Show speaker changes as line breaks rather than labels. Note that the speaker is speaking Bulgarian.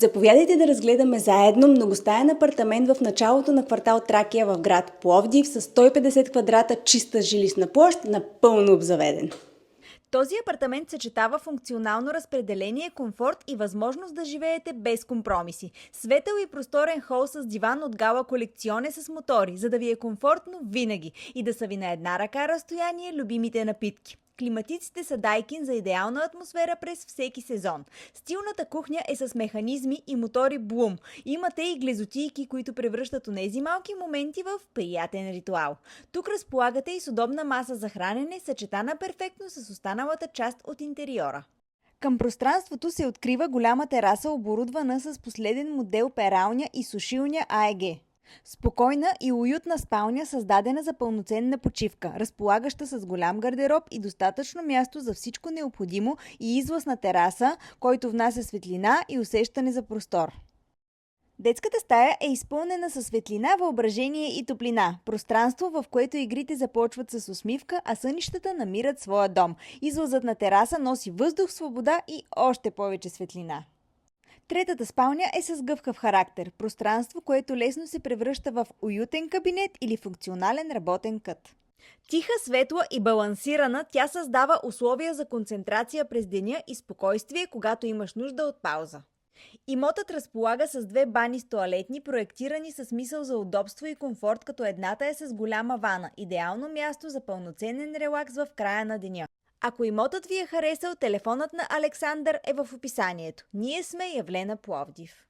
Заповядайте да разгледаме заедно многостаен апартамент в началото на квартал Тракия в град Пловдив с 150 квадрата чиста жилищна площ, напълно обзаведен.
Този апартамент съчетава функционално разпределение, комфорт и възможност да живеете без компромиси. Светъл и просторен хол с диван от Гала колекционе с мотори, за да ви е комфортно винаги и да са ви на една ръка разстояние любимите напитки. Климатиците са Daikin за идеална атмосфера през всеки сезон. Стилната кухня е с механизми и мотори Bloom. Имате и глезотийки, които превръщат онези малки моменти в приятен ритуал. Тук разполагате и с удобна маса за хранене, съчетана перфектно с останалата част от интериора. Към пространството се открива голяма тераса, оборудвана с последен модел пералня и сушилня АЕГ. Спокойна и уютна спалня, създадена за пълноценна почивка, разполагаща с голям гардероб и достатъчно място за всичко необходимо и излъз на тераса, който внася светлина и усещане за простор. Детската стая е изпълнена със светлина, въображение и топлина. Пространство, в което игрите започват с усмивка, а сънищата намират своя дом. Излъзът на тераса носи въздух, свобода и още повече светлина. Третата спалня е с гъвкав характер. Пространство, което лесно се превръща в уютен кабинет или функционален работен кът. Тиха, светла и балансирана, тя създава условия за концентрация през деня и спокойствие, когато имаш нужда от пауза. Имотът разполага с 2 бани с тоалетни, проектирани с мисъл за удобство и комфорт, като едната е с голяма вана. Идеално място за пълноценен релакс в края на деня. Ако имотът ви е харесал, телефонът на Александър е в описанието. Ние сме Явлена Пловдив.